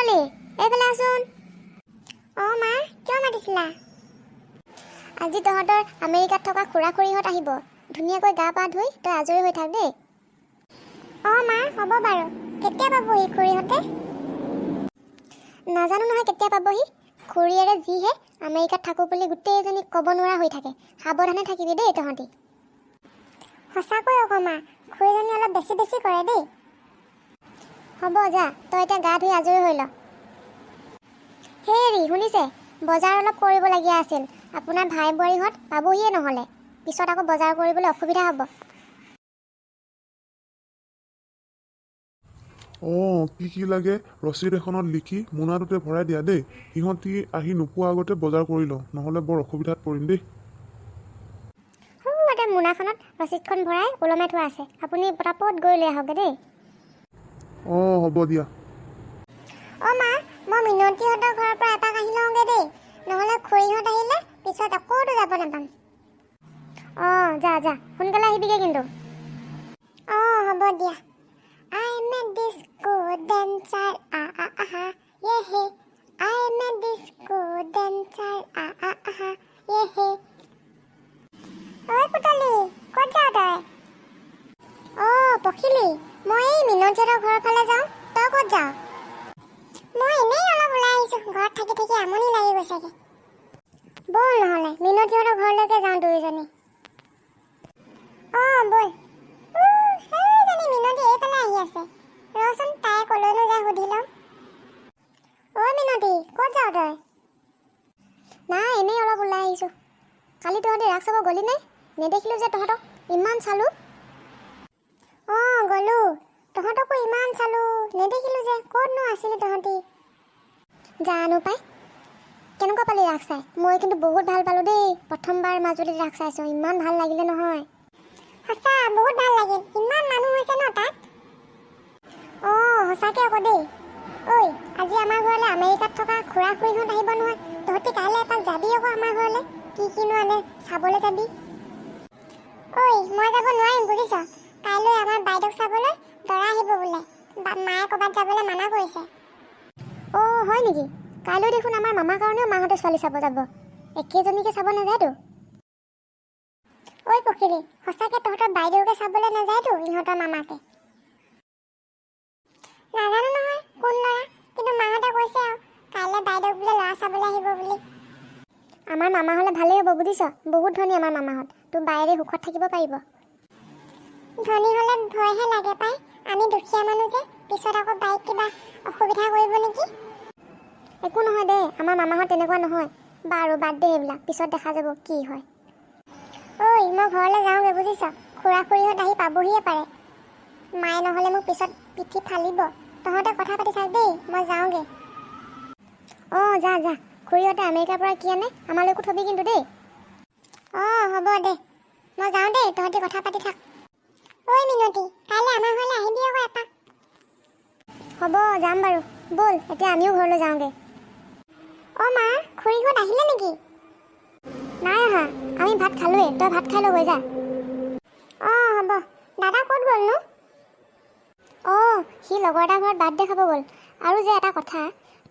পুতলি এইফালে আছোন। মা কিয় মাতিছিলা? আজি তহঁতৰ আমেৰিকাত থকা খুৰা খুৰীহঁত আহিব। ধুনীয়াকৈ গা পা ধুই তই আজৰি হৈ থাক দেই। মা হ'ব বাৰু। কেতিয়া পাবহি খুৰীহঁতে? নাজানো নহয় কেতিয়া পাবহি। খুৰীয়েৰে যিহে আমেৰিকাত থাকোঁ বুলি গোটেইজনীক ক'ব নোৱাৰা হৈ থাকে। সাৱধানে থাকিবি দেই তহঁতি। সঁচাকৈ আকৌ মা, খুৰীজনী অলপ বেছি বেছি কৰে দেই। হ'ব যা, তই এতিয়া গা ধুই আজৰি হৈ ল। হেৰি শুনিছে, বজাৰ অলপ কৰিবলগীয়া আছিল। আপোনাৰ ভাই বোৱাৰীহঁত পাবহিয়ে নহ'লে। পিছত আকৌ বজাৰ কৰিবলৈ অসুবিধা হ'ব। কি লাগে ৰচিদ এখনত লিখি মোনাটোতে ভৰাই দিয়া দেই। সিহঁতি আহি নোপোৱাৰ আগতে বজাৰ কৰি লওঁ, নহ'লে বৰ অসুবিধাত পৰিম দেই। মোনাখনত ৰচিদখন ভৰাই ওলমাই থোৱা আছে। আপুনি পটাপট গৈ লৈ আহক দেই। হ'ব দিয়া। মা, মই মিনতীহঁতৰ ঘৰৰ পৰা এপাক আহি লওঁগৈ দেই। নহ'লে খুৰীহঁত আহিলে পিছত আকৌতো যাব নাপাম। যা যা, সোনকালে আহিবিগৈ কিন্তু। হ'ব দিয়া। I'm a disco dancer, yehe. I'm a disco dancer, yehe. ঐ পুতলি, ক'ত যাৱ তই? পখিলি, মই এই মিনতীহঁতৰ ঘৰৰ ফালে যাওঁ। তই ক'ত যাৱ? মই এনেই অলপ ওলাই আহিছোঁ। ঘৰত থাকি থাকি আমনি লাগি গৈছেগে। ব'ল নহ'লে মিনতীহঁতৰ ঘৰলৈকে যাওঁ দুয়োজনী। ব'ল। সেইজনী মিনতী এইফালে আহি আছে। ৰচোন তাই কলৈনো যায় সুধি লওঁ। মিনতী, ক'ত যাৱ তই? নাই, এনেই অলপ ওলাই আহিছোঁ। কালি তহঁতি ৰাস চাব গ'লি নে? নেদেখিলোঁ যে তহঁতক। ইমান চালোঁ। গ'লোঁ। তহঁতকো ইমান চালোঁ, নেদেখিলোঁ যে। ক'তনো আছিলি তহঁতি? জানো পাই। কেনেকুৱা পালি ৰাস চাই? মই কিন্তু বহুত ভাল পালোঁ দেই। প্ৰথমবাৰ মাজুলীত ৰাস চাইছোঁ। ইমান ভাল লাগিলে নহয়। সঁচা, বহুত ভাল লাগিল। ইমান মানুহ হৈছে ন তাত? সঁচাকৈ আকৌ দেই। ঐ, আজি আমাৰ ঘৰলৈ আমেৰিকাত থকা খুৰা খুৰীহঁত আহিব নহয়। তহঁতি কাইলৈ এপাক যাবি আকৌ আমাৰ ঘৰলৈ। কিনো আনে চাবলৈ যাবি। মই যাব নোৱাৰিম বুজিছ। কাইলৈ আমাৰ বাইদেউক চাবলৈ দৰা আহিব বোলে। মায়ে ক'ৰবাত যাবলৈ মানা কৰিছে। হয় নেকি? কাইলৈ দেখোন আমাৰ মামাৰ কাৰণেও মাহঁতে ছোৱালী চাব যাব। একেজনীকে চাব নাযায়তো। পখিলী, সঁচাকৈ তহঁতৰ বাইদেউকে চাবলৈ নাযায়তো ইহঁতৰ মামাকে? নাজানো নহয় কোন ল'ৰা, কিন্তু মাহঁতে কৈছে আৰু কাইলৈ বাইদেউক বোলে ল'ৰা চাবলৈ আহিব বুলি। আমাৰ মামা হ'লে ভালেই হ'ব বুজিছ। বহুত ধনী আমাৰ মামাহঁত। তোৰ বায়েৰে সুখত থাকিব পাৰিব। ধনী হ'লে ভয়হে লাগে পাই। আমি দুখীয়া মানুহ যে, পিছত আকৌ বায়েক কিবা অসুবিধা কৰিব নেকি? একো নহয় দে, আমাৰ মামাহঁত তেনেকুৱা নহয়। বাৰু বাদ দে এইবিলাক, পিছত দেখা যাব কি হয়। মই ঘৰলৈ যাওঁগৈ বুজিছ। খুৰা খুৰীহঁত আহি পাবহিয়ে পাৰে। মায়ে নহ'লে মোক পিছত পিঠি ফালিব। তহঁতে কথা পাতি থাক দেই, মই যাওঁগৈ। যা যা। খুৰীহঁতে আমেৰিকাৰ পৰা কি আনে আমালৈকো থবি কিন্তু দেই। হ'ব দে। মই যাওঁ দেই, তহঁতি কথা পাতি থাক। মিনতী, কাইলৈ আমাৰ ঘৰলৈ আহিবি আকৌ এপাক। হ'ব, যাম বাৰু। ব'ল এতিয়া আমিও ঘৰলৈ যাওঁগৈ। মা, খুৰীহঁত আহিলে নেকি? নাই অহা। আমি ভাত খালোঁৱেই। তই ভাত খাই লৈ যা। হ'ব। দাদা ক'ত গ'লনো? সি লগৰ এটাৰ ঘৰত বাৰ্থডে খাব গ'ল। আৰু যে এটা কথা,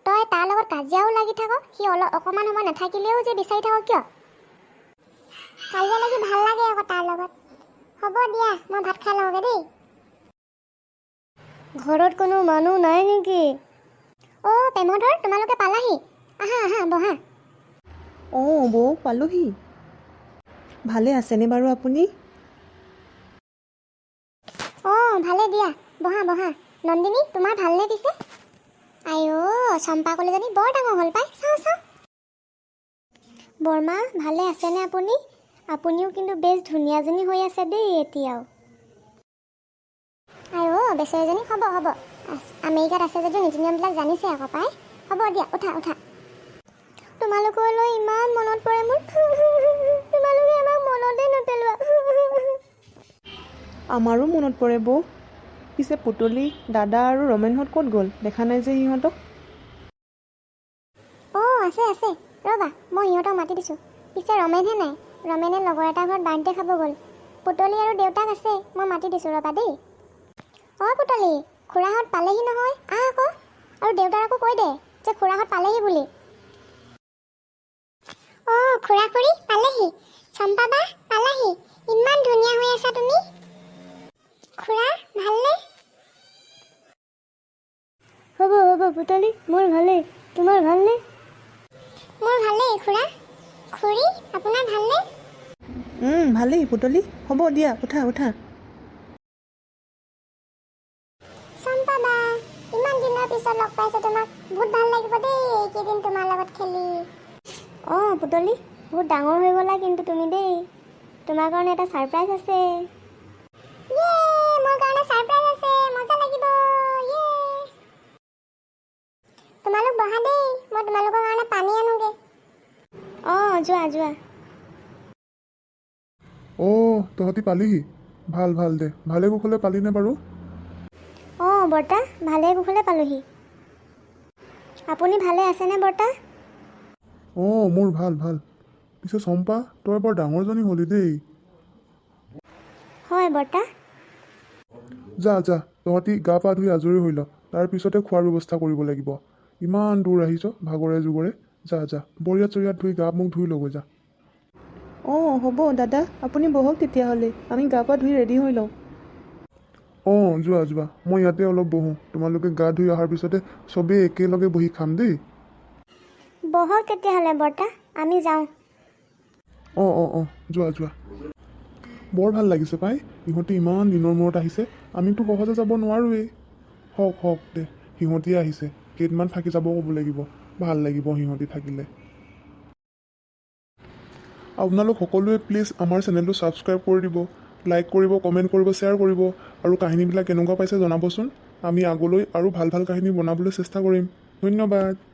তই তাৰ লগত কাজিয়াও লাগি থাক। সি অকণমান সময় নাথাকিলেও যে বিচাৰি থাক কিয়? কাজিয়া লাগি ভাল লাগে আকৌ তাৰ লগত। হ'ব দিয়া, মই ভাত খাই লওঁগৈ দেই। ঘৰত কোনো মানুহ নাই নেকি? প্ৰেমধৰ, তোমালোকে পালাহি। আহা বহা। বৌ পালোহি। ভালে আছেনে বাৰু আপুনি? ভালে দিয়া। বহা বহা। নন্দিনী, তোমাৰ ভালনে পিছে? চম্পা কলিজনী বৰ ডাঙৰ হ'ল পাই। চাওঁ। বৰমা, ভালে আছেনে আপুনি? আপুনিও কিন্তু বেছ ধুনীয়াজনী হৈ আছে দেই এতিয়াও। বেচেৰীজনী হ'ব। আমেৰিকাত আছে যদিও নীতি নিয়মবিলাক জানিছে আকৌ পাই। হ'ব দিয়া, উঠা। তোমালোকলৈ ইমান মনত পৰে মোৰ। তোমালোকে আমাক মনতে নেপেলোৱা। আমাৰো মনত পৰে বৌ। পিছে পুতলি, দাদা আৰু ৰমেনহঁত ক'ত গ'ল? দেখা নাই যে সিহঁতক। আছে। ৰ'বা, মই সিহঁতক মাতি দিছোঁ। পিছে ৰমেনহে নাই। ৰমেনে লগৰ এটাৰ ঘৰত বাৰ্থডে খাব গ'ল। পুতলি আৰু দেউতাক আছে। মই মাতি দিছোঁ ৰ'বা দেই। পুতলি, খুৰাহঁত পালেহি নহয়। আহ আকৌ। আৰু দেউতাকো কৈ দে যে খুৰাহঁত পালেহি বুলি। অঁ খুৰা খুৰী পালেহি, চম্পা বা পালাহি, ইমান ধুনীয়া হৈ আছা তুমি। খুৰা ভালনে? হ'ব পুতলি, মোৰ ভালেই, তোমাৰ ভালনে? মোৰ ভালেই খুৰা। খুৰী আপোনাৰ ভালনে? ভালেই পুতলি, হ'ব দিয়া, উঠা উঠা। চম্পা বা ইমান দিনৰ পিছত লগ পাইছোঁ তোমাক, বহুত ভাল লাগিব দেই এইকেইদিন তোমাৰ লগত খেলি। অঁ পুতলি, বহুত ডাঙৰ হৈ গ'লা কিন্তু তুমি দেই। তোমাৰ কাৰণে এটা ছাৰপ্ৰাইজ আছে। ইয়ে মোৰ কাৰণে ছাৰপ্ৰাইজ আছে, মজা লাগিব। ইয়ে তোমালোক বহা দেই, মই তোমালোকৰ কাৰণে পানী আনোগে। অঁ যোৱা। অঁ তহঁতি পালিহি, ভাল ভাল দে, ভালে কুশলে পালিনে বাৰু? অঁ বৰ্তা, ভালে কুশলে পালোহি। আপুনি ভালে আছেনে বৰ্তা? অঁ মোৰ ভাল ভাল। পিছে চম্পা, তই বৰ ডাঙৰজনী হ'লি দেই। হয় বৰ্তা। যা তহঁতি গা পা ধুই আজৰি হৈ ল, তাৰপিছতে খোৱাৰ ব্যৱস্থা কৰিব লাগিব। ইমান দূৰ আহিছ ভাগৰে যুগৰে, যা বৰিয়াত চৰিয়াত ধুই গা মুখ ধুই ল'গৈ যা। অঁ হ'ব দাদা, আপুনি বহক তেতিয়াহ'লে, আমি গা পা ধুই ৰেডি হৈ লওঁ। অঁ যোৱা, মই ইয়াতে অলপ বহোঁ, তোমালোকে গা ধুই অহাৰ পিছতে চবেই একেলগে বহি খাম দেই। বহক তেতিয়াহ'লে বৰ্তা, আমি যাওঁ। অঁ যোৱা। বৰ ভাল লাগিছে পাই, ইহঁতি ইমান দিনৰ মূৰত আহিছে, আমিতো সহজে যাব নোৱাৰোৱেই। হওক দে, সিহঁতিয়ে আহিছে, কেইদিনমান থাকি যাব ক'ব লাগিব, ভাল লাগিব সিহঁতি থাকিলে। আপোনালোক সকলোৱে প্লিজ আমাৰ চেনেলটো ছাবস্ক্ৰাইব কৰি দিব, লাইক কৰিব, কমেণ্ট কৰিব, শ্বেয়াৰ কৰিব, আৰু কাহিনীবিলাক কেনেকুৱা পাইছে জনাবচোন। আমি আগলৈ আৰু ভাল কাহিনী বনাবলৈ চেষ্টা কৰিম। ধন্যবাদ।